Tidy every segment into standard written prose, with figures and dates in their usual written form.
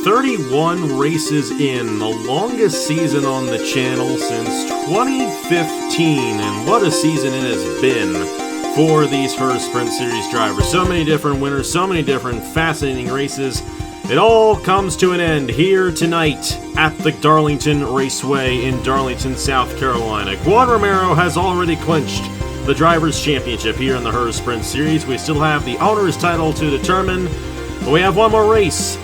31 races in, the longest season on the channel since 2015, and what a season it has been for these Herr Sprint Series drivers. So many different winners, so many different fascinating races. It all comes to an end here tonight at the Darlington Raceway in Darlington, South Carolina. Juan Romero has already clinched the Drivers' Championship here in the Herr Sprint Series. We still have the owner's title to determine, but we have one more race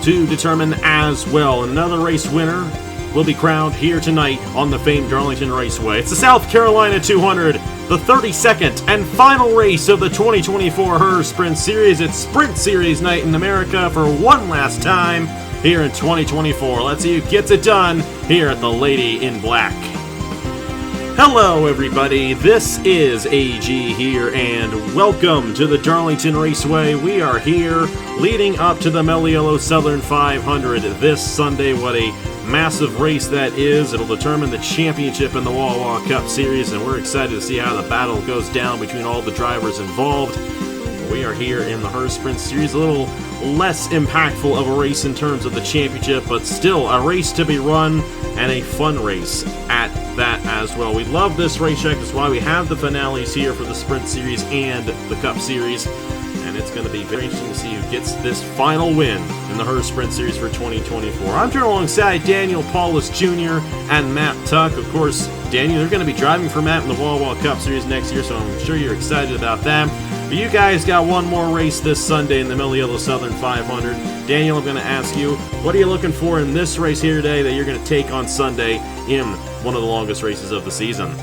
to determine as well. Another race winner will be crowned here tonight on the famed Darlington Raceway. It's the South Carolina 200, the 32nd and final race of the 2024 Herr Sprint Series. It's Sprint Series night in America for one last time here in 2024. Let's see who gets it done here at the Lady in Black. Hello everybody, this is AG here, and welcome to the Darlington Raceway. We are here leading up to the Meliello Southern 500 this Sunday. What a massive race that is. It'll determine the championship in the Wawa Cup Series, and we're excited to see how the battle goes down between all the drivers involved. We are here in the Herr Sprint Series, a little less impactful of a race in terms of the championship, but still a race to be run and a fun race at that as well. We love this racetrack. That's why we have the finales here for the Sprint Series and the Cup Series, and it's going to be very interesting to see who gets this final win in the Herr Sprint Series for 2024. I'm joined alongside Daniel Paulus Jr. and Matt Tuck. Of course, Daniel, you're going to be driving for Matt in the Wawa Cup Series next year, so I'm sure you're excited about that. But you guys got one more race this Sunday in the Meliello Southern 500. Daniel, I'm going to ask you, what are you looking for in this race here today that you're going to take on Sunday in one of the longest races of the season?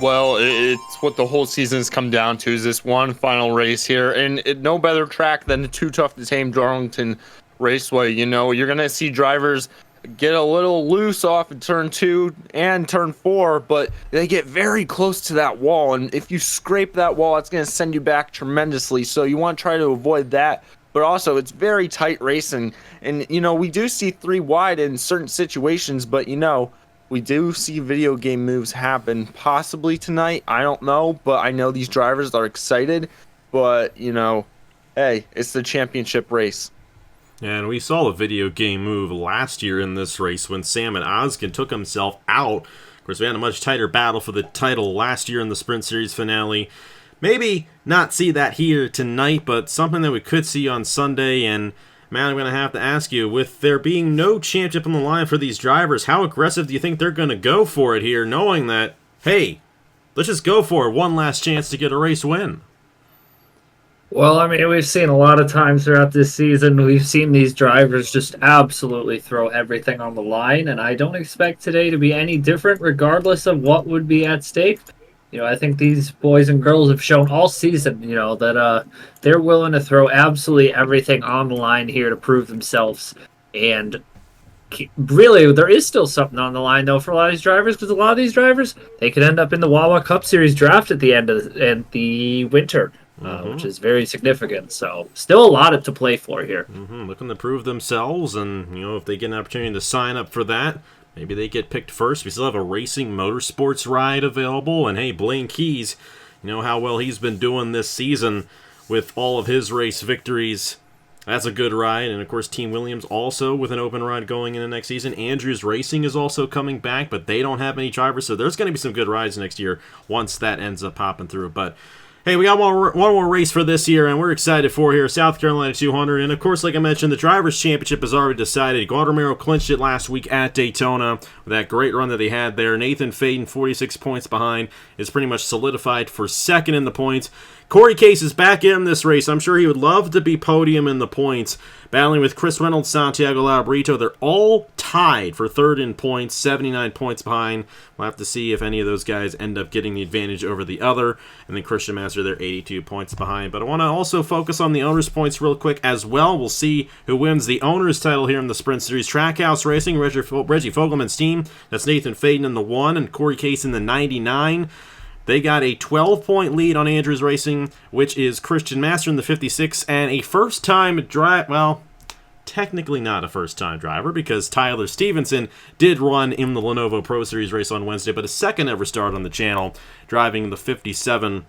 Well, it's what the whole season's come down to, is this one final race here, and no better track than the Too Tough to Tame Darlington Raceway. You know, you're going to see drivers get a little loose off in turn 2 and turn 4, but they get very close to that wall, and if you scrape that wall, it's going to send you back tremendously, so you want to try to avoid that. But also, it's very tight racing, and you know, we do see 3 wide in certain situations, but you know, we do see video game moves happen possibly tonight. I don't know, but I know these drivers are excited, but you know, hey, it's the championship race. And we saw a video game move last year in this race when Salmon Oskin took himself out. Of course, we had a much tighter battle for the title last year in the Sprint Series finale. Maybe not see that here tonight, but something that we could see on Sunday. And, man, I'm going to have to ask you, with there being no championship on the line for these drivers, how aggressive do you think they're going to go for it here, knowing that, hey, let's just go for it, one last chance to get a race win? Well, I mean, we've seen a lot of times throughout this season, we've seen these drivers just absolutely throw everything on the line, and I don't expect today to be any different regardless of what would be at stake. You know, I think these boys and girls have shown all season, you know, that they're willing to throw absolutely everything on the line here to prove themselves. And really, there is still something on the line, though, for a lot of these drivers, because a lot of these drivers, they could end up in the Wawa Cup Series draft at the end of the winter. Which is very significant. So still a lot to play for here. Looking to prove themselves, and you know, if they get an opportunity to sign up for that, maybe they get picked first. We still have a racing motorsports ride available, and hey, Blaine Keys, you know how well he's been doing this season with all of his race victories. That's a good ride, and of course Team Williams also with an open ride going into next season. Andrews Racing is also coming back, but they don't have any drivers, so there's going to be some good rides next year once that ends up popping through. But hey, we got one more race for this year, and we're excited for here, South Carolina 200. And, of course, like I mentioned, the Drivers' Championship is already decided. Juan Romero clinched it last week at Daytona with that great run that he had there. Nathan Faden, 46 points behind, is pretty much solidified for second in the points. Corey Case is back in this race. I'm sure he would love to be podium in the points, battling with Chris Reynolds, Santiago Labrito. They're all tied for third in points, 79 points behind. We'll have to see if any of those guys end up getting the advantage over the other. And then Christian Master, they're 82 points behind. But I want to also focus on the owners' points real quick as well. We'll see who wins the owners' title here in the Sprint Series. Trackhouse Racing, Reggie Fogelman's team. That's Nathan Faden in the 1 and Corey Case in the 99. They got a 12-point lead on Andrews Racing, which is Christian Master in the 56, and a first-time drive. Well, technically not a first-time driver, because Tyler Stevenson did run in the Lenovo Pro Series race on Wednesday, but a second ever start on the channel, driving the 57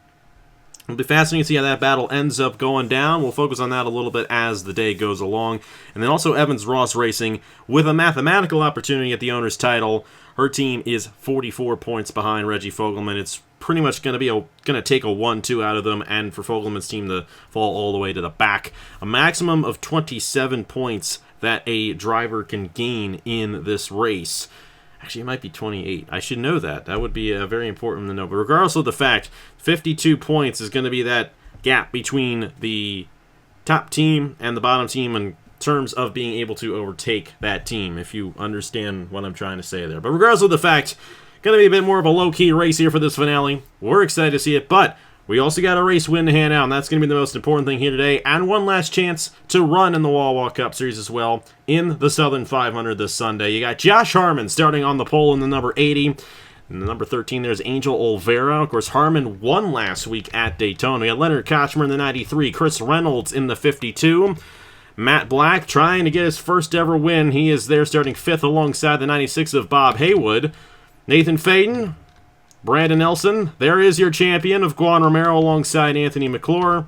It'll be fascinating to see how that battle ends up going down. We'll focus on that a little bit as the day goes along. And then also Evans-Ross Racing with a mathematical opportunity at the owner's title. Her team is 44 points behind Reggie Fogelman. It's pretty much going to take a 1-2 out of them, and for Fogelman's team to fall all the way to the back. A maximum of 27 points that a driver can gain in this race. Actually, it might be 28. I should know that. That would be very important to know. But regardless of the fact, 52 points is going to be that gap between the top team and the bottom team in terms of being able to overtake that team, if you understand what I'm trying to say there. But regardless of the fact, going to be a bit more of a low-key race here for this finale. We're excited to see it, but we also got a race win to hand out, and that's going to be the most important thing here today, and one last chance to run in the Wawa Cup Series as well in the Southern 500 this Sunday. You got Josh Harmon starting on the pole in the number 80. And the number 13 there's Angel Olvera. Of course, Harmon won last week at Daytona. We got Leonard Kochmer in the 93, Chris Reynolds in the 52. Matt Black trying to get his first ever win. He is there starting 5th alongside the 96 of Bob Haywood. Nathan Faden, Brandon Nelson, there is your champion of Juan Romero alongside Anthony McClure.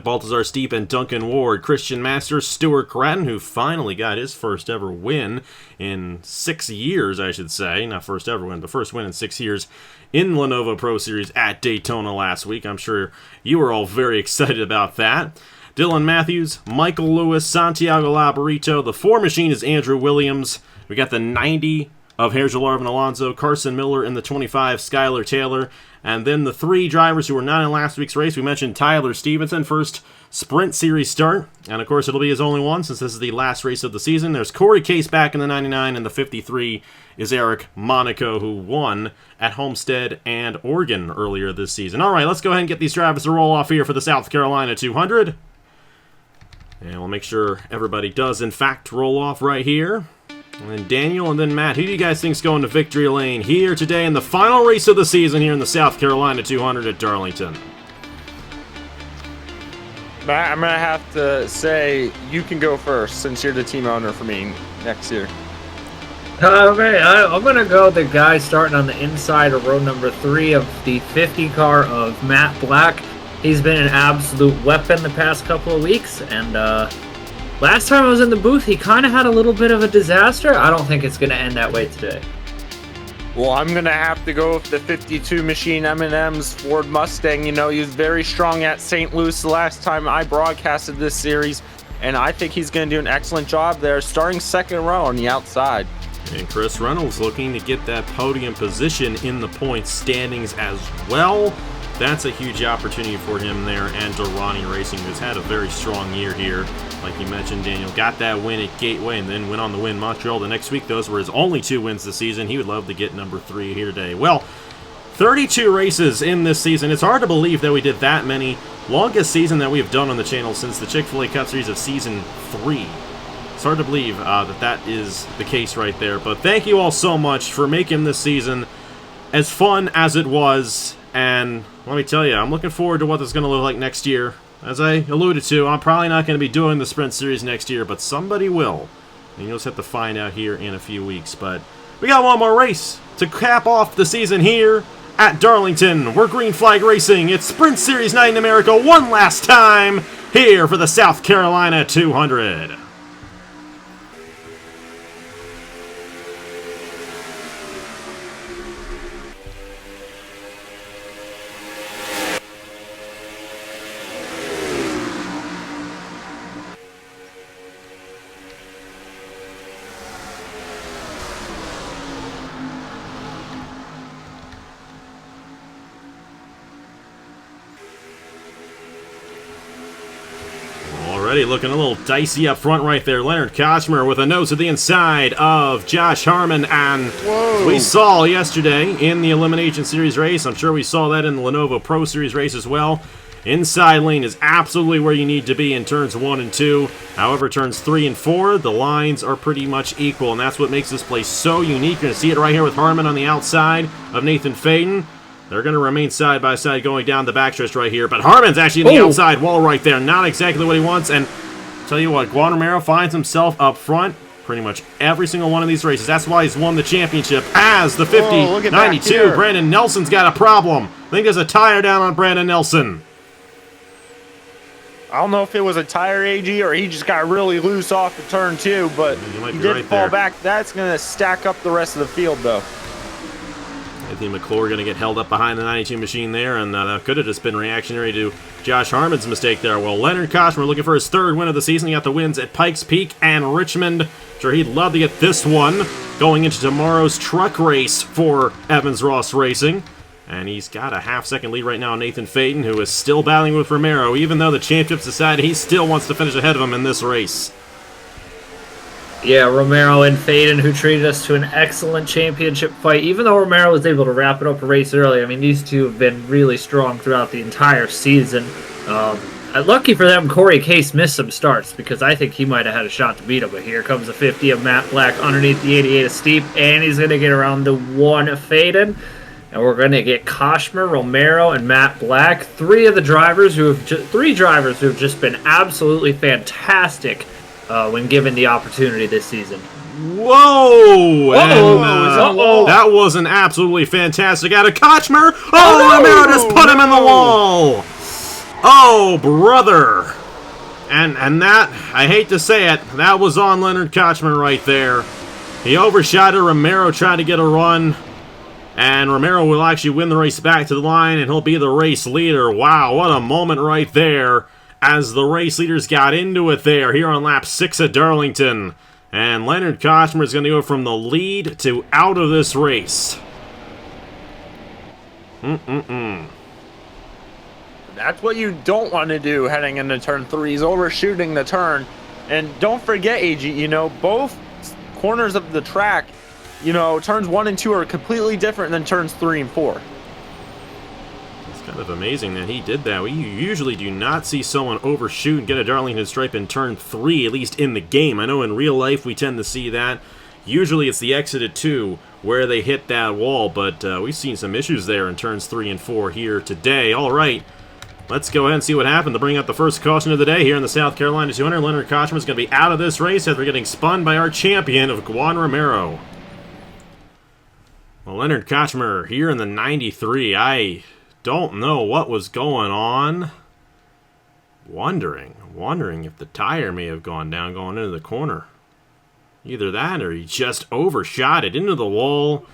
Baltazar Steep and Duncan Ward, Christian Masters, Stuart Cratton, who finally got his first ever win in 6 years, I should say. Not first ever win, but first win in 6 years in Lenovo Pro Series at Daytona last week. I'm sure you were all very excited about that. Dylan Matthews, Michael Lewis, Santiago Labarito. The 4 machine is Andrew Williams. We got the 90 of Herr and Alonso, Carson Miller in the 25, Skylar Taylor. And then the 3 drivers who were not in last week's race. We mentioned Tyler Stevenson, first Sprint Series start. And, of course, it'll be his only one since this is the last race of the season. There's Corey Case back in the 99, and the 53 is Eric Monaco, who won at Homestead and Oregon earlier this season. All right, let's go ahead and get these drivers to roll off here for the South Carolina 200. And we'll make sure everybody does, in fact, roll off right here. And then Daniel, and then Matt. Who do you guys think's going to victory lane here today in the final race of the season here in the South Carolina 200 at Darlington? Matt, I'm going to have to say you can go first since you're the team owner for me next year. Okay, I'm going to go the guy starting on the inside of row number 3 of the 50 car of Matt Black. He's been an absolute weapon the past couple of weeks, and last time I was in the booth, he kind of had a little bit of a disaster. I don't think it's going to end that way today. Well, I'm going to have to go with the 52 machine M&M's Ford Mustang. You know, he was very strong at St. Louis the last time I broadcasted this series, and I think he's going to do an excellent job there, starting second row on the outside. And Chris Reynolds looking to get that podium position in the points standings as well. That's a huge opportunity for him there, and Durrani Racing, who's had a very strong year here. Like you mentioned, Daniel got that win at Gateway and then went on to win Montreal the next week. Those were his only 2 wins this season. He would love to get number 3 here today. Well, 32 races in this season. It's hard to believe that we did that many. Longest season that we have done on the channel since the Chick-fil-A Cup Series of Season 3. It's hard to believe that is the case right there. But thank you all so much for making this season as fun as it was. And let me tell you, I'm looking forward to what this is going to look like next year. As I alluded to, I'm probably not going to be doing the Sprint Series next year, but somebody will. And you'll just have to find out here in a few weeks. But we got one more race to cap off the season here at Darlington. We're Green Flag Racing. It's Sprint Series Night in America one last time here for the South Carolina 200. Already looking a little dicey up front right there. Leonard Kochmer with a nose to the inside of Josh Harmon. And we saw yesterday in the Elimination Series race, I'm sure we saw that in the Lenovo Pro Series race as well. Inside lane is absolutely where you need to be in turns 1 and 2. However, turns 3 and 4, the lines are pretty much equal. And that's what makes this place so unique. You're going to see it right here with Harmon on the outside of Nathan Faden. They're going to remain side by side going down the backstretch right here. But Harmon's actually in the outside wall right there. Not exactly what he wants. And tell you what, Juan Romero finds himself up front pretty much every single one of these races. That's why he's won the championship as the 50-92. Brandon Nelson's got a problem. think there's a tire down on Brandon Nelson. I don't know if it was a tire, AG, or he just got really loose off the turn two, but he did fall back. That's going to stack up the rest of the field, though. Anthony McClure going to get held up behind the 92 machine there, and that could have just been reactionary to Josh Harmon's mistake there. Well, Leonard Koshmer looking for his third win of the season. He got the wins at Pikes Peak and Richmond. Sure, he'd love to get this one going into tomorrow's truck race for Evans Ross Racing. And he's got a half-second lead right now on Nathan Faden, who is still battling with Romero. Even though the championship's decided, he still wants to finish ahead of him in this race. Yeah, Romero and Faden, who treated us to an excellent championship fight. Even though Romero was able to wrap it up a race early, I mean, these two have been really strong throughout the entire season. Lucky for them, Corey Case missed some starts, because I think he might have had a shot to beat him. But here comes the 50 of Matt Black underneath the 88 of Steep, and he's going to get around the 1 of Faden. And we're going to get Koshmer, Romero, and Matt Black, three drivers who have just been absolutely fantastic when given the opportunity this season. Whoa! And, that was an absolutely fantastic out of Koshmer. Oh, Romero just put him in the wall. Oh, brother. And that, I hate to say it, that was on Leonard Koshmer right there. He overshot it. Romero tried to get a run. And Romero will actually win the race back to the line, and he'll be the race leader. Wow, what a moment right there as the race leaders got into it there here on lap 6 at Darlington. And Leonard Koshmer is going to go from the lead to out of this race. That's what you don't want to do heading into turn 3 is overshooting the turn. And don't forget, AG, you know, both corners of the track, you know, turns 1 and 2 are completely different than turns 3 and 4. It's kind of amazing that he did that. We usually do not see someone overshoot and get a Darlington stripe in turn 3, at least in the game. I know in real life we tend to see that. Usually it's the exit at 2 where they hit that wall, but we've seen some issues there in turns 3 and 4 here today. All right, let's go ahead and see what happened to bring out the first caution of the day here in the South Carolina 200. Leonard Koshmer is going to be out of this race after getting spun by our champion of Juan Romero. Well, Leonard Koshmer here in the 93. I don't know what was going on. Wondering if the tire may have gone down going into the corner. Either that or he just overshot it into the wall.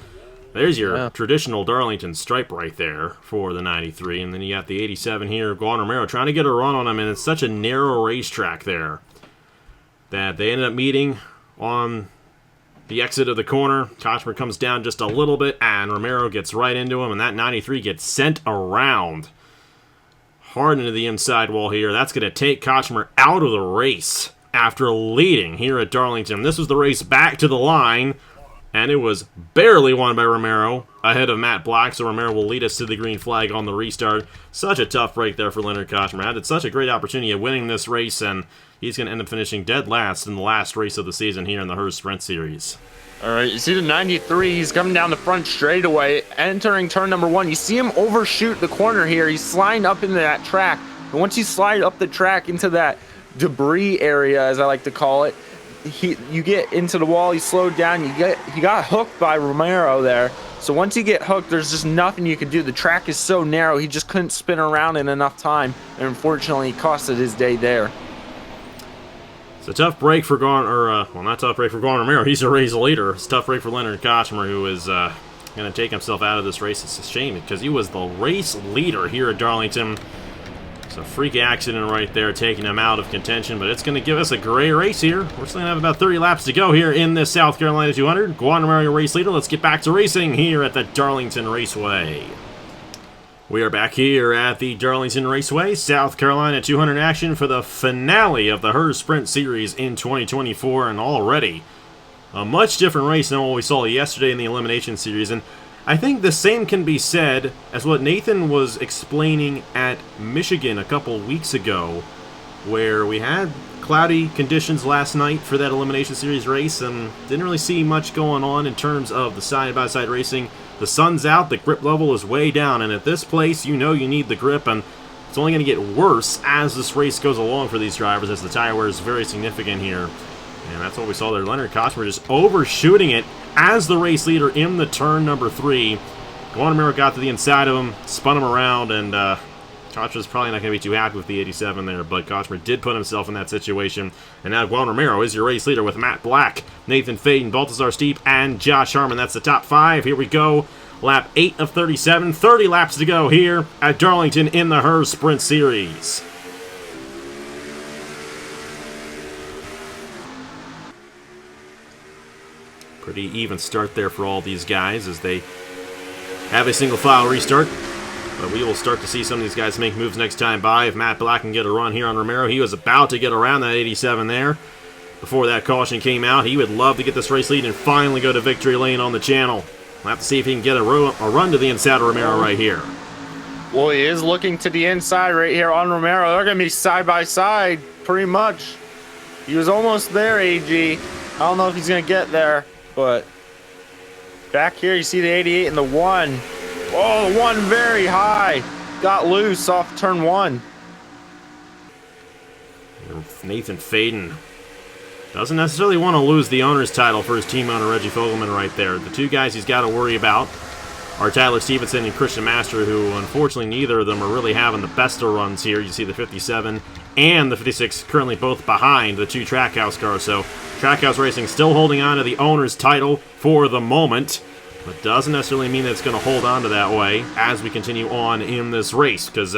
There's your traditional Darlington stripe right there for the 93. And then you got the 87 here, Juan Romero, trying to get a run on him. And it's such a narrow racetrack there that they ended up meeting on the exit of the corner. Koshmer comes down just a little bit, and Romero gets right into him, and that 93 gets sent around hard into the inside wall here. That's going to take Koshmer out of the race after leading here at Darlington. This was the race back to the line, and it was barely won by Romero ahead of Matt Black, so Romero will lead us to the green flag on the restart. Such a tough break there for Leonard Koshmer. Had such a great opportunity of winning this race, and he's going to end up finishing dead last in the last race of the season here in the Herr Sprint Series. All right, you see the 93, he's coming down the front straightaway, entering turn number 1. You see him overshoot the corner here. He's sliding up into that track. And once you slide up the track into that debris area, as I like to call it, you get into the wall, he slowed down, he got hooked by Romero there. So once you get hooked, there's just nothing you can do. The track is so narrow, he just couldn't spin around in enough time, and unfortunately, he costed his day there. It's a tough break for not tough break for Juan Romero. He's a race leader. It's a tough break for Leonard Koshmer, who is going to take himself out of this race. It's a shame because he was the race leader here at Darlington. It's a freak accident right there, taking him out of contention, but it's going to give us a great race here. We're still going to have about 30 laps to go here in this South Carolina 200. Juan Romero, your race leader. Let's get back to racing here at the Darlington Raceway. We are back here at the Darlington Raceway, South Carolina 200 action for the finale of the Herr Sprint Series in 2024, and already a much different race than what we saw yesterday in the Elimination Series. And I think the same can be said as what Nathan was explaining at Michigan a couple weeks ago, where we had cloudy conditions last night for that Elimination Series race and didn't really see much going on in terms of the side-by-side racing. The sun's out, the grip level is way down, and at this place, you know you need the grip, and it's only going to get worse as this race goes along for these drivers, as the tire wear is very significant here. And that's what we saw there. Leonard Koshmer just overshooting it as the race leader in the turn number 3. Juan Romero got to the inside of him, spun him around, and Kochmer's probably not going to be too happy with the 87 there, but Kochmer did put himself in that situation. And now Juan Romero is your race leader with Matt Black, Nathan Faden, Baltazar Steep, and Josh Harmon. That's the top 5. Here we go. Lap 8 of 37. 30 laps to go here at Darlington in the Herr Sprint Series. Pretty even start there for all these guys as they have a single file restart. But we will start to see some of these guys make moves next time by. If Matt Black can get a run here on Romero, he was about to get around that 87 there before that caution came out. He would love to get this race lead and finally go to victory lane on the channel. We'll have to see if he can get a run to the inside of Romero right here. Well, he is looking to the inside right here on Romero. They're going to be side by side, pretty much. He was almost there, AG. I don't know if he's going to get there, but back here you see the 88 and the 1. Oh, the 1 very high. Got loose off turn 1. Nathan Faden doesn't necessarily want to lose the owner's title for his team owner, Reggie Fogelman, right there. The two guys he's got to worry about are Tyler Stevenson and Christian Master, who unfortunately neither of them are really having the best of runs here. You see the 57 and the 56 currently both behind the two Trackhouse cars. So Trackhouse Racing still holding on to the owner's title for the moment, but doesn't necessarily mean that it's going to hold on to that way as we continue on in this race, because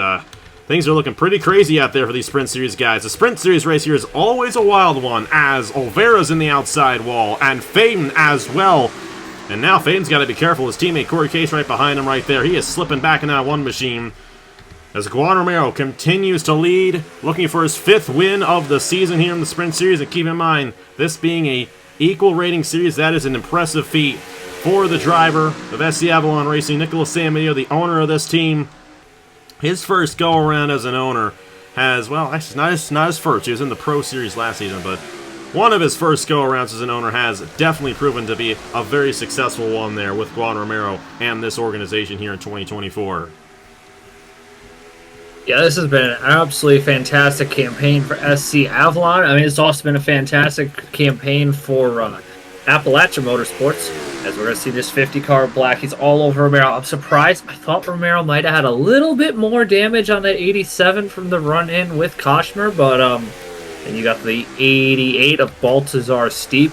things are looking pretty crazy out there for these Sprint Series guys. The Sprint Series race here is always a wild one, as Olvera's in the outside wall, and Faden as well. And now Faden's got to be careful. His teammate Corey Case right behind him right there. He is slipping back in that one machine as Juan Romero continues to lead, looking for his 5th win of the season here in the Sprint Series. And keep in mind, this being a equal rating series, that is an impressive feat for the driver of SC Avalon Racing, Nicholas Samedeo, the owner of this team. His first go-around as an owner has, well, actually, not his first. He was in the Pro Series last season, but one of his first go-arounds as an owner has definitely proven to be a very successful one there with Juan Romero and this organization here in 2024. Yeah, this has been an absolutely fantastic campaign for SC Avalon. I mean, it's also been a fantastic campaign for Appalachia Motorsports, as we're going to see this 50-car black. He's all over Romero. I'm surprised. I thought Romero might have had a little bit more damage on that 87 from the run-in with Kochmer, but and you got the 88 of Baltazar Steep.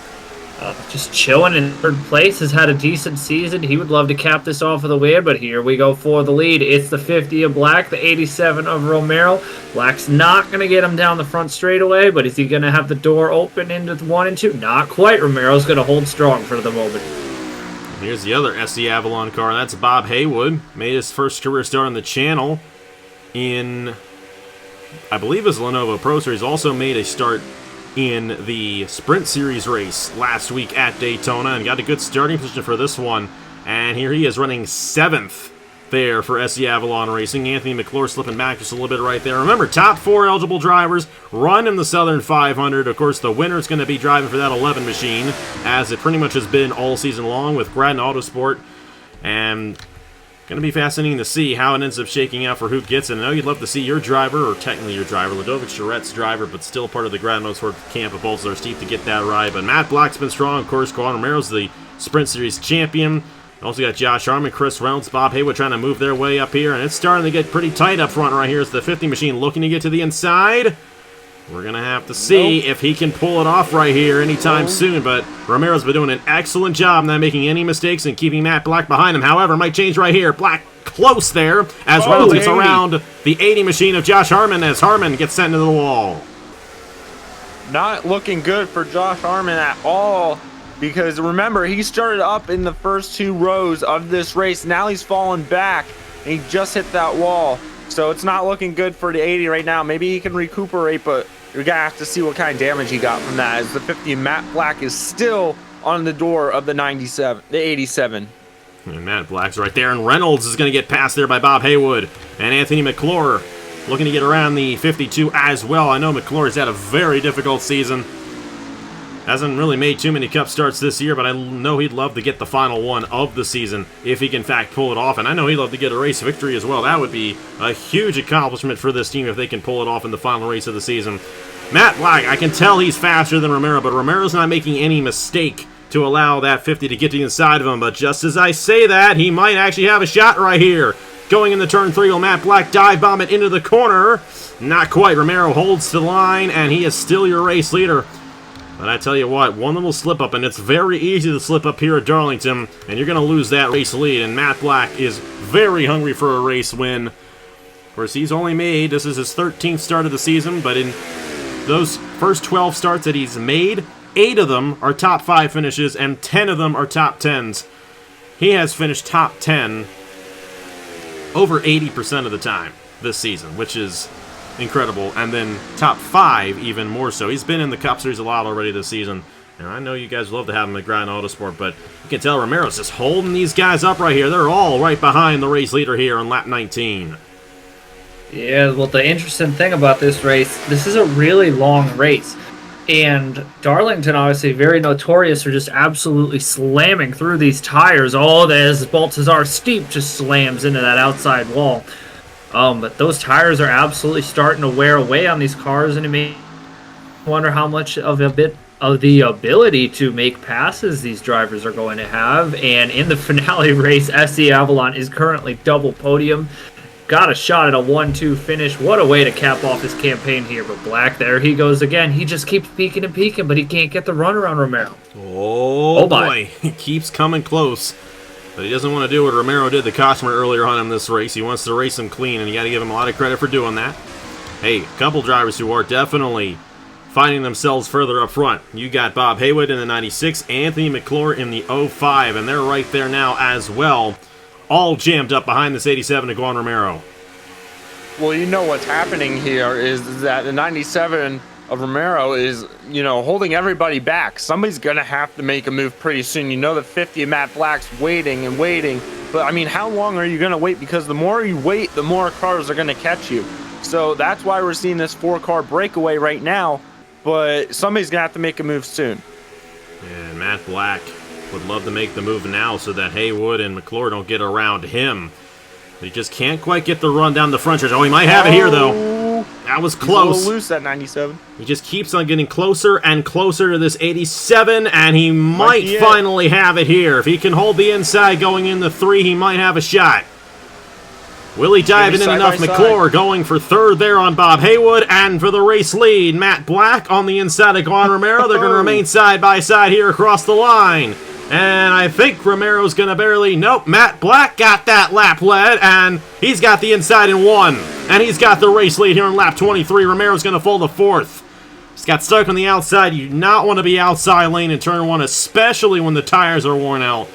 Just chilling in 3rd place, has had a decent season. He would love to cap this off with a win, but here we go for the lead. It's the 50 of Black, the 87 of Romero. Black's not going to get him down the front straightaway, but is he going to have the door open into 1 and 2? Not quite. Romero's going to hold strong for the moment. Here's the other SC Avalon car. That's Bob Haywood. Made his first career start on the channel in, I believe, his Lenovo Pro Series. Also made a start in the Sprint Series race last week at Daytona and got a good starting position for this one. And here he is running 7th there for SC Avalon Racing. Anthony McClure slipping back just a little bit right there. Remember, top 4 eligible drivers run in the Southern 500. Of course, the winner is going to be driving for that 11 machine, as it pretty much has been all season long with Gradden Autosport. And going to be fascinating to see how it ends up shaking out for who gets it. I know you'd love to see your driver, or technically your driver, Ludovic Charrette's driver, but still part of the Gradden Autosport camp of Baltazar Steep to get that ride. But Matt Black's been strong. Of course, Juan Romero's the Sprint Series champion. Also got Josh Harmon, Chris Reynolds, Bob Haywood trying to move their way up here, and it's starting to get pretty tight up front right here as the 50 machine looking to get to the inside. We're going to have to see if he can pull it off right here anytime soon, but Romero's been doing an excellent job not making any mistakes and keeping Matt Black behind him. However, might change right here. Black close there as Reynolds gets around the 80 machine of Josh Harmon as Harmon gets sent into the wall. Not looking good for Josh Harmon at all, because remember, he started up in the first 2 rows of this race. Now he's fallen back, and he just hit that wall. So it's not looking good for the 80 right now. Maybe he can recuperate, but you're going to have to see what kind of damage he got from that, as the 50 Matt Black is still on the door of the 97, the 87. And Matt Black's right there, and Reynolds is going to get passed there by Bob Haywood. And Anthony McClure looking to get around the 52 as well. I know McClure's had a very difficult season. Hasn't really made too many cup starts this year, but I know he'd love to get the final one of the season if he can, in fact, pull it off. And I know he'd love to get a race victory as well. That would be a huge accomplishment for this team if they can pull it off in the final race of the season. Matt Black, I can tell he's faster than Romero, but Romero's not making any mistake to allow that 50 to get to the inside of him. But just as I say that, he might actually have a shot right here. Going into turn 3, will Matt Black dive bomb it into the corner? Not quite. Romero holds to the line, and he is still your race leader. But I tell you what, one little slip up, and it's very easy to slip up here at Darlington, and you're going to lose that race lead. And Matt Black is very hungry for a race win. Of course, he's only made, this is his 13th start of the season, but in those first 12 starts that he's made, 8 of them are top 5 finishes, and 10 of them are top 10s. He has finished top 10 over 80% of the time this season, which is incredible. And then top 5 even more so. He's been in the Cup Series a lot already this season. And I know you guys love to have him at Grind Autosport, but you can tell Romero's just holding these guys up right here. They're all right behind the race leader here on lap 19. Yeah, well, the interesting thing about this race, this is a really long race. And Darlington, obviously, very notorious for just absolutely slamming through these tires. Oh, as Baltazar Steep just slams into that outside wall. But those tires are absolutely starting to wear away on these cars, and it may wonder how much of a bit of the ability to make passes these drivers are going to have. And in the finale race, SC Avalon is currently double podium. Got a shot at a 1-2 finish. What a way to cap off his campaign here. But Black, there he goes again. He just keeps peeking and peeking, but he can't get the run around Romero. Oh boy. He keeps coming close. But he doesn't want to do what Romero did, the customer, earlier on in this race. He wants to race him clean, and you got to give him a lot of credit for doing that. Hey, a couple drivers who are definitely finding themselves further up front. You got Bob Haywood in the 96, Anthony McClure in the 05, and they're right there now as well. All jammed up behind this 87 of Juan Romero. Well, you know what's happening here is that the 97 of Romero is, holding everybody back. Somebody's going to have to make a move pretty soon. You know the 50 of Matt Black's waiting and waiting. But, I mean, how long are you going to wait? Because the more you wait, the more cars are going to catch you. So that's why we're seeing this 4-car breakaway right now. But somebody's going to have to make a move soon. And Matt Black would love to make the move now so that Haywood and McClure don't get around him. He just can't quite get the run down the front stretch. Oh, he might have it here, though. That was close. He's a little loose, that 97. He just keeps on getting closer and closer to this 87, and he might finally have it here. If he can hold the inside going in the 3, he might have a shot. Will he dive in enough? McClure going for third there on Bob Haywood, and for the race lead, Matt Black on the inside of Juan Romero. They're going to remain side by side here across the line. And I think Romero's going to barely... Nope, Matt Black got that lap led, and he's got the inside in 1. And he's got the race lead here in lap 23. Romero's going to fall to 4th. He's got stuck on the outside. You do not want to be outside lane in turn 1, especially when the tires are worn out.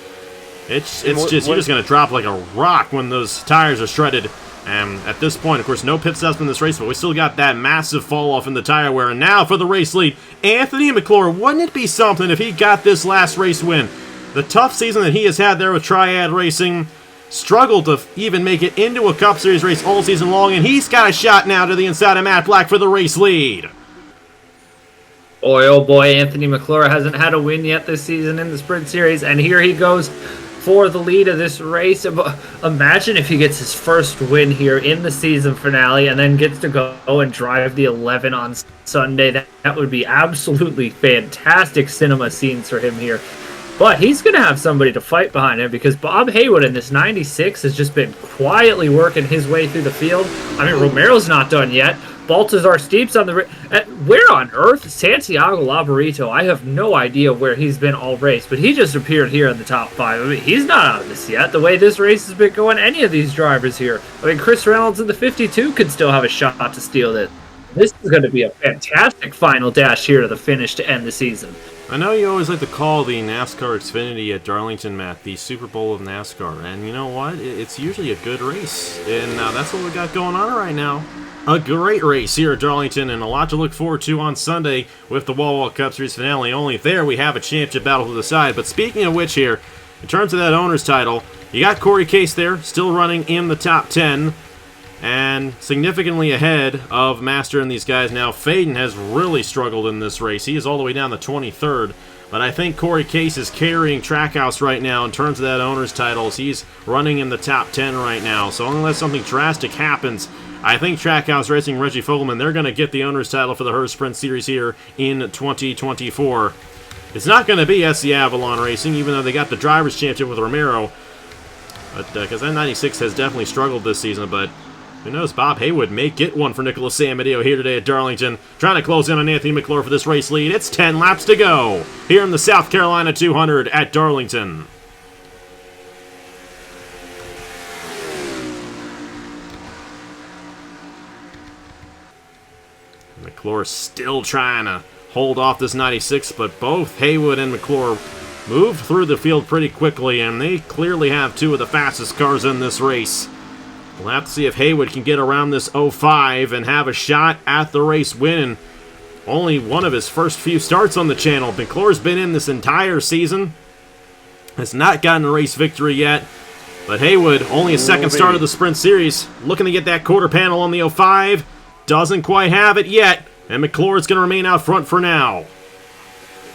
It's just you're just going to drop like a rock when those tires are shredded. And at this point, of course, no pit stops in this race, but we still got that massive fall off in the tire wear. And now for the race lead, Anthony McClure. Wouldn't it be something if he got this last race win? The tough season that he has had there with Triad Racing, struggled to even make it into a Cup Series race all season long, and he's got a shot now to the inside of Matt Black for the race lead. Boy, oh boy, Anthony McClure hasn't had a win yet this season in the Sprint Series, and here he goes for the lead of this race. Imagine if he gets his first win here in the season finale and then gets to go and drive the 11 on Sunday. That would be absolutely fantastic cinema scenes for him here. But he's going to have somebody to fight behind him because Bob Haywood in this 96 has just been quietly working his way through the field. I mean, Romero's not done yet. Baltazar Steep's on the... Where on earth? Santiago Labarito. I have no idea where he's been all race, but he just appeared here in the top 5. I mean, he's not out of this yet. The way this race has been going, any of these drivers here. I mean, Chris Reynolds in the 52 could still have a shot to steal this. This is going to be a fantastic final dash here to the finish to end the season. I know you always like to call the NASCAR Xfinity at Darlington, Matt, the Super Bowl of NASCAR. And you know what? It's usually a good race. And that's what we got going on right now. A great race here at Darlington, and a lot to look forward to on Sunday with the Wall Cup Series finale. Only there we have a championship battle to decide. But speaking of which here, in terms of that owner's title, you got Corey Case there, still running in the top 10. And significantly ahead of Master and these guys now. Faden has really struggled in this race. He is all the way down to 23rd. But I think Corey Case is carrying Trackhouse right now in terms of that owner's titles. He's running in the top 10 right now. So unless something drastic happens, I think Trackhouse Racing, Reggie Fogelman, they're going to get the owner's title for the Herr Sprint Series here in 2024. It's not going to be SC Avalon Racing, even though they got the Drivers' Championship with Romero. But because N96 has definitely struggled this season, but who knows, Bob Haywood may get one for Nicholas Samedeo here today at Darlington. Trying to close in on Anthony McClure for this race lead. It's 10 laps to go here in the South Carolina 200 at Darlington. McClure still trying to hold off this 96, but both Haywood and McClure moved through the field pretty quickly, and they clearly have two of the fastest cars in this race. We'll have to see if Haywood can get around this 05 and have a shot at the race win. Only one of his first few starts on the channel. McClure's been in this entire season. Has not gotten a race victory yet. But Haywood, only a second start of the Sprint Series. Looking to get that quarter panel on the 05. Doesn't quite have it yet. And McClure's going to remain out front for now.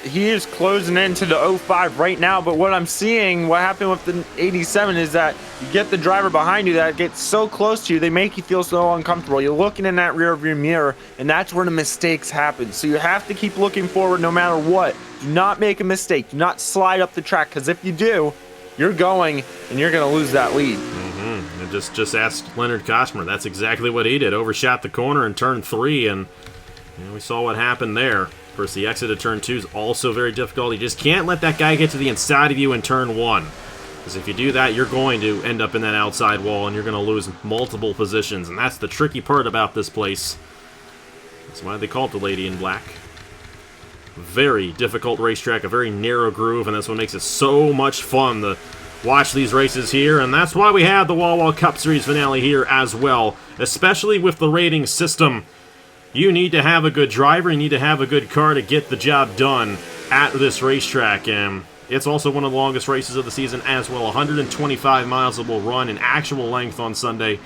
He is closing into the 05 right now, but what I'm seeing, what happened with the 87 is that you get the driver behind you that gets so close to you, they make you feel so uncomfortable. You're looking in that rear view mirror, and that's where the mistakes happen. So you have to keep looking forward no matter what. Do not make a mistake. Do not slide up the track, because if you do, you're going, and you're going to lose that lead. And just ask Leonard Kosmer. That's exactly what he did. Overshot the corner in turn 3, and we saw what happened there. Of course, the exit of turn 2 is also very difficult. You just can't let that guy get to the inside of you in turn 1. Because if you do that, you're going to end up in that outside wall, and you're going to lose multiple positions. And that's the tricky part about this place. That's why they call it the Lady in Black. Very difficult racetrack, a very narrow groove, and that's what makes it so much fun to watch these races here. And that's why we have the Wall Cup Series finale here as well. Especially with the rating system. You need to have a good driver, you need to have a good car to get the job done at this racetrack. And it's also one of the longest races of the season as well. 125 miles that will run in actual length on Sunday.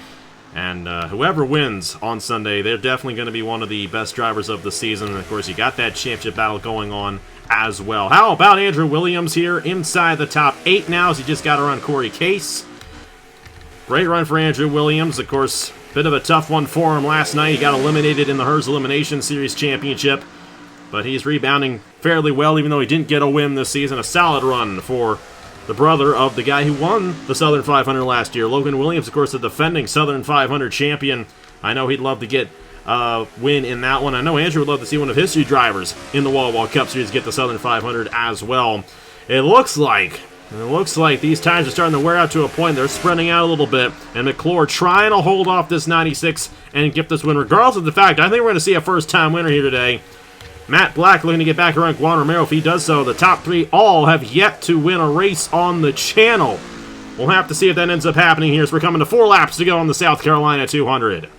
And whoever wins on Sunday, they're definitely going to be one of the best drivers of the season. And of course, you got that championship battle going on as well. How about Andrew Williams here inside the top 8 now as he just got around Corey Case. Great run for Andrew Williams. Of course, bit of a tough one for him last night. He got eliminated in the Herr's Elimination Series Championship. But he's rebounding fairly well, even though he didn't get a win this season. A solid run for the brother of the guy who won the Southern 500 last year. Logan Williams, of course, the defending Southern 500 champion. I know he'd love to get a win in that one. I know Andrew would love to see one of his 2 drivers in the Wall Cup Series get the Southern 500 as well. It looks like these tires are starting to wear out to a point. They're spreading out a little bit. And McClure trying to hold off this 96 and get this win. Regardless of the fact, I think we're going to see a first-time winner here today. Matt Black looking to get back around Juan Romero. If he does so, the top 3 all have yet to win a race on the channel. We'll have to see if that ends up happening here as we're coming to 4 laps to go on the South Carolina 200.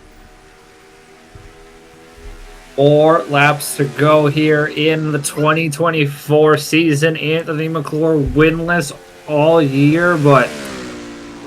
4 laps to go here in the 2024 season. Anthony McClure winless all year, but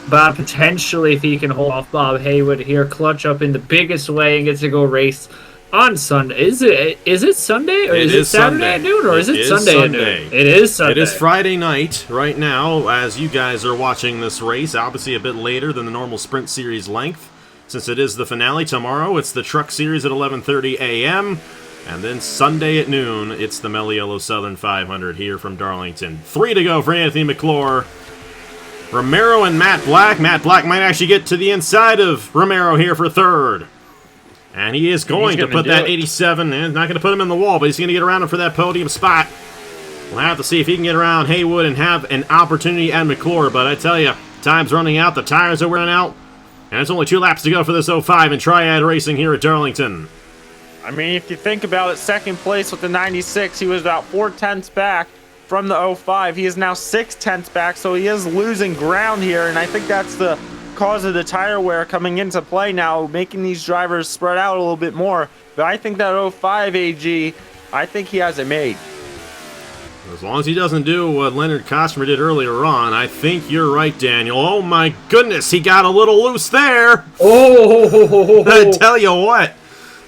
potentially if he can hold off Bob Haywood here, clutch up in the biggest way and gets to go race on Sunday. Is it Sunday or is it Saturday Sunday. At noon or is it Sunday at noon? It is Sunday. It is Friday night right now as you guys are watching this race. Obviously a bit later than the normal Sprint Series length. Since it is the finale tomorrow, it's the Truck Series at 11:30 a.m. And then Sunday at noon, it's the Mellow Yellow Southern 500 here from Darlington. 3 to go for Anthony McClure. Romero and Matt Black. Matt Black might actually get to the inside of Romero here for 3rd. And he is going to put that 87 in. Not going to put him in the wall, but he's going to get around him for that podium spot. We'll have to see if he can get around Haywood and have an opportunity at McClure. But I tell you, time's running out. The tires are wearing out. And it's only 2 laps to go for this 05 in Triad Racing here at Darlington. I mean, if you think about it, 2nd place with the 96, he was about 4/10 back from the 05. He is now 6/10 back, so he is losing ground here, and I think that's the cause of the tire wear coming into play now, making these drivers spread out a little bit more. But I think that 05 AG, I think he has it made. As long as he doesn't do what Leonard Kosmer did earlier on, I think you're right, Daniel. Oh my goodness, he got a little loose there. Oh! I tell you what,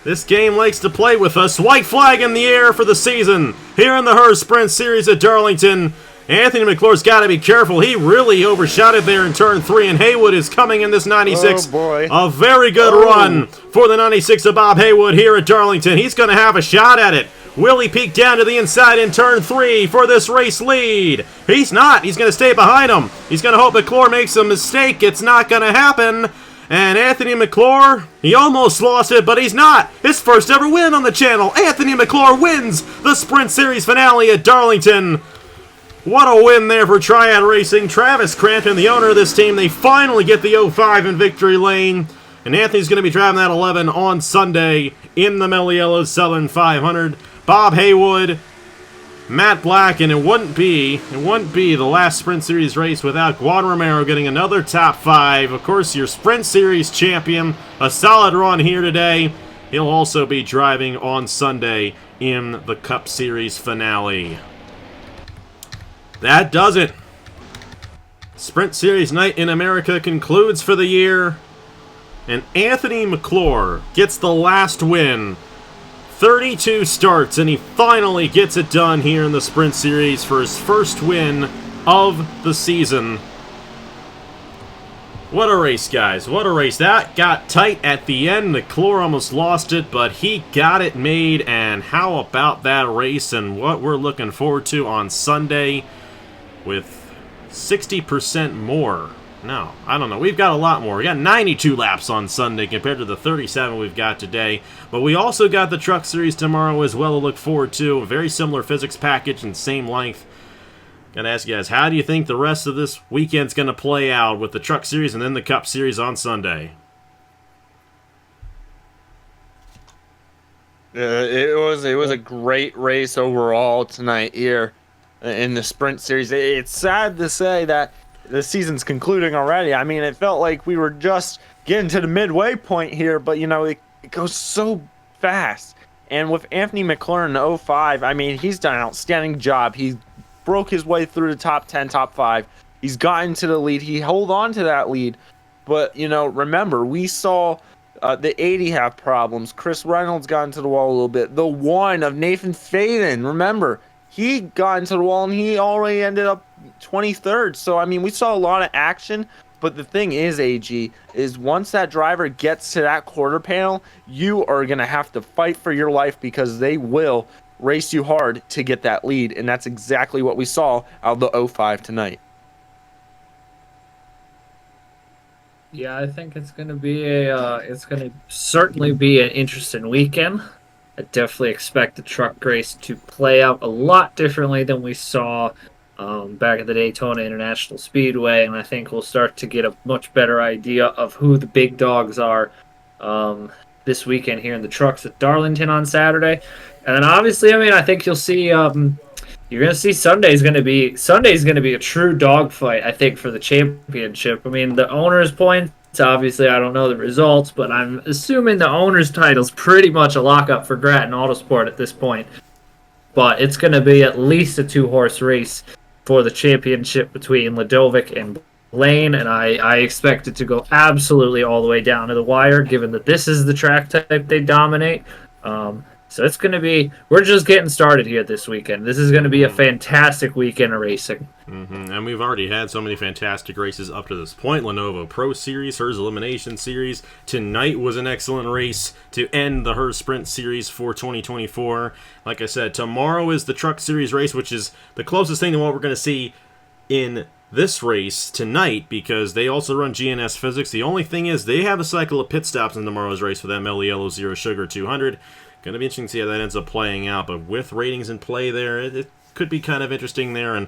this game likes to play with us. White flag in the air for the season here in the Herr Sprint Series at Darlington. Anthony McClure's got to be careful. He really overshot it there in turn 3, and Haywood is coming in this 96. Oh boy. A very good run for the 96 of Bob Haywood here at Darlington. He's going to have a shot at it. Will he peek down to the inside in turn 3 for this race lead? He's not. He's going to stay behind him. He's going to hope McClure makes a mistake. It's not going to happen. And Anthony McClure, he almost lost it, but he's not. His first ever win on the channel. Anthony McClure wins the Sprint Series finale at Darlington. What a win there for Triad Racing. Travis Crampton, the owner of this team, they finally get the 05 in victory lane. And Anthony's going to be driving that 11 on Sunday in the Mellow Yellow Southern 500. Bob Haywood, Matt Black, and it wouldn't be the last Sprint Series race without Juan Romero getting another top 5. Of course, your Sprint Series champion, a solid run here today. He'll also be driving on Sunday in the Cup Series finale. That does it. Sprint Series night in America concludes for the year, and Anthony McClure gets the last win. 32 starts, and he finally gets it done here in the Sprint Series for his first win of the season. What a race, guys. What a race. That got tight at the end. McClure almost lost it, but he got it made. And how about that race and what we're looking forward to on Sunday with 60% more. No, I don't know. We've got a lot more. We got 92 laps on Sunday compared to the 37 we've got today. But we also got the Truck Series tomorrow as well to look forward to. A very similar physics package and same length. Gotta ask you guys, how do you think the rest of this weekend's going to play out with the Truck Series and then the Cup Series on Sunday? It was a great race overall tonight here in the Sprint Series. It's sad to say that the season's concluding already. I mean, it felt like we were just getting to the midway point here, but, you know, it goes so fast. And with Anthony McClure in the 05, I mean, he's done an outstanding job. He broke his way through the top 10, top 5. He's gotten to the lead. He held on to that lead. But, you know, remember, we saw the 80 have problems. Chris Reynolds got into the wall a little bit. The 1 of Nathan Faden, remember, he got into the wall and he already ended up 23rd. So, I mean, we saw a lot of action. But the thing is, AG, is once that driver gets to that quarter panel, you are going to have to fight for your life because they will race you hard to get that lead. And that's exactly what we saw out of the 05 tonight. Yeah, I think it's going to be it's going to certainly be an interesting weekend. I definitely expect the truck race to play out a lot differently than we saw back at the Daytona International Speedway, and I think we'll start to get a much better idea of who the big dogs are this weekend here in the trucks at Darlington on Saturday. And then obviously, I mean, I think you'll see you're going to see Sunday's going to be a true dogfight, I think, for the championship. I mean, the owner's points, obviously, I don't know the results, but I'm assuming the owner's title's pretty much a lockup for Grattan Autosport at this point. But it's going to be at least a 2-horse race for the championship between Ladovic and Lane, and I expect it to go absolutely all the way down to the wire, given that this is the track type they dominate. So it's going to be, we're just getting started here this weekend. This is going to be a fantastic weekend of racing. And we've already had so many fantastic races up to this point. Lenovo Pro Series, Her's Elimination Series. Tonight was an excellent race to end the Her Sprint Series for 2024. Like I said, tomorrow is the Truck Series race, which is the closest thing to what we're going to see in this race tonight, because they also run GNS Physics. The only thing is they have a cycle of pit stops in tomorrow's race for that Mellow Yellow Zero Sugar 200. Going to be interesting to see how that ends up playing out, but with ratings in play there, it could be kind of interesting there. And,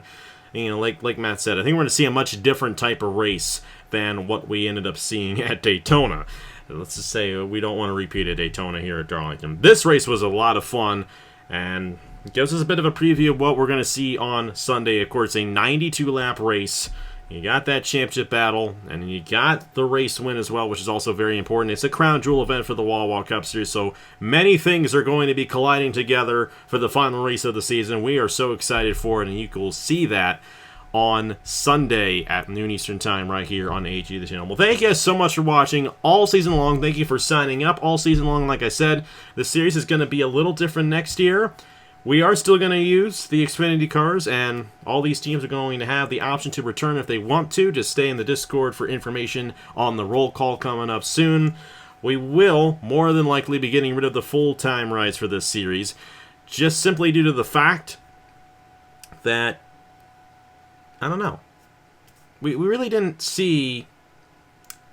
you know, like Matt said, I think we're going to see a much different type of race than what we ended up seeing at Daytona. Let's just say we don't want to repeat at Daytona here at Darlington. This race was a lot of fun, and it gives us a bit of a preview of what we're going to see on Sunday. Of course, a 92-lap race. You got that championship battle, and you got the race win as well, which is also very important. It's a crown jewel event for the Wall Cup Series, so many things are going to be colliding together for the final race of the season. We are so excited for it, and you will see that on Sunday at noon Eastern Time right here on AG the channel. Well, thank you guys so much for watching all season long. Thank you for signing up all season long. Like I said, the series is going to be a little different next year. We are still going to use the Xfinity cars, and all these teams are going to have the option to return if they want to. Just stay in the Discord for information on the roll call coming up soon. We will more than likely be getting rid of the full-time rides for this series. just simply due to the fact that, I don't know, we really didn't see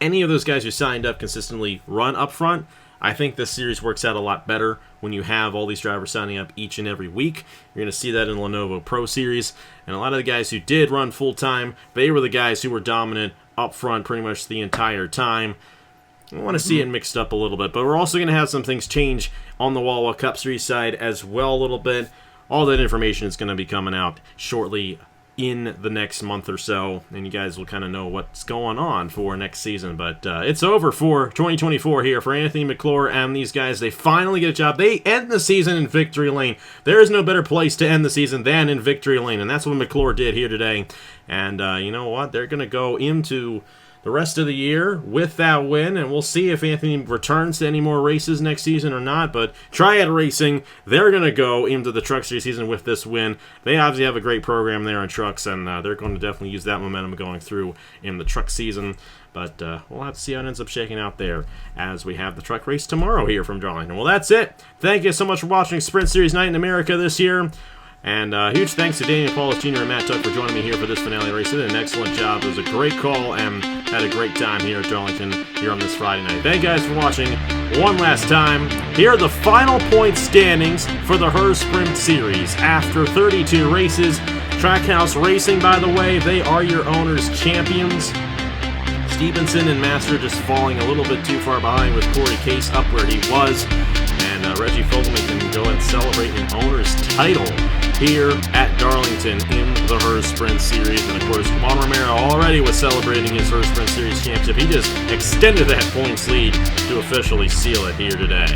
any of those guys who signed up consistently run up front. I think this series works out a lot better when you have all these drivers signing up each and every week. You're going to see that in the Lenovo Pro Series. And a lot of the guys who did run full-time, they were the guys who were dominant up front pretty much the entire time. I want to see it mixed up a little bit, but we're also going to have some things change on the Wawa Cup Series side as well a little bit. All that information is going to be coming out shortly in the next month or so, and you guys will kind of know what's going on for next season. But it's over for 2024 here for Anthony McClure and these guys. They finally get a job. They end the season in victory lane. There is no better place to end the season than in victory lane, and that's what McClure did here today. And you know what? They're going to go into the rest of the year with that win, and we'll see if Anthony returns to any more races next season or not. But Triad Racing, they're going to go into the Truck Series season with this win. They obviously have a great program there on trucks, and they're going to definitely use that momentum going through in the truck season. But we'll have to see how it ends up shaking out there as we have the truck race tomorrow here from Darlington. Well, that's it. Thank you so much for watching Sprint Series Night in America this year. And huge thanks to Daniel Paulus Jr. and Matt Tuck for joining me here for this finale race. They did an excellent job. It was a great call and had a great time here at Darlington here on this Friday night. Thank you guys for watching one last time. Here are the final point standings for the Herr Sprint Series. After 32 races, Trackhouse Racing, by the way, they are your owners' champions. Stevenson and Master just falling a little bit too far behind with Corey Case up where he was. And Reggie Fogelman can go and celebrate an owner's title here at Darlington in the Herr Sprint Series. And of course, Juan Romero already was celebrating his Herr Sprint Series championship. He just extended that points lead to officially seal it here today.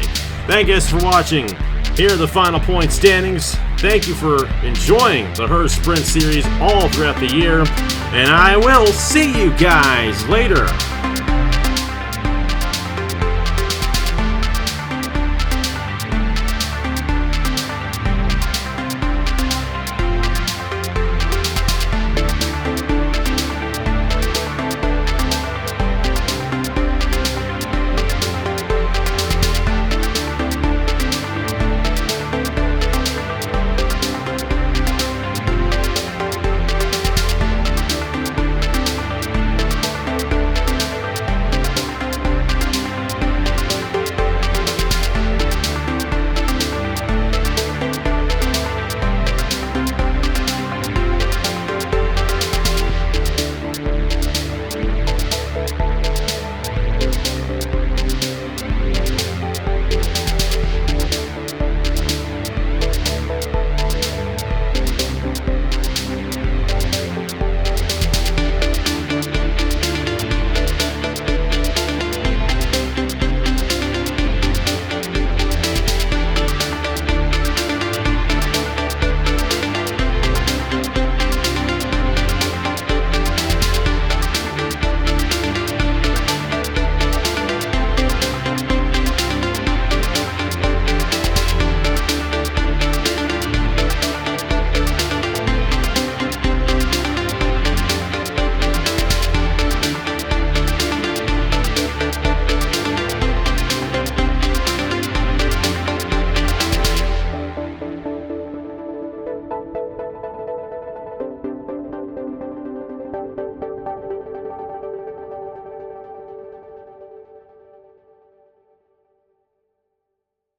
Thank you guys for watching. Here are the final point standings. Thank you for enjoying the Herr Sprint Series all throughout the year. And I will see you guys later.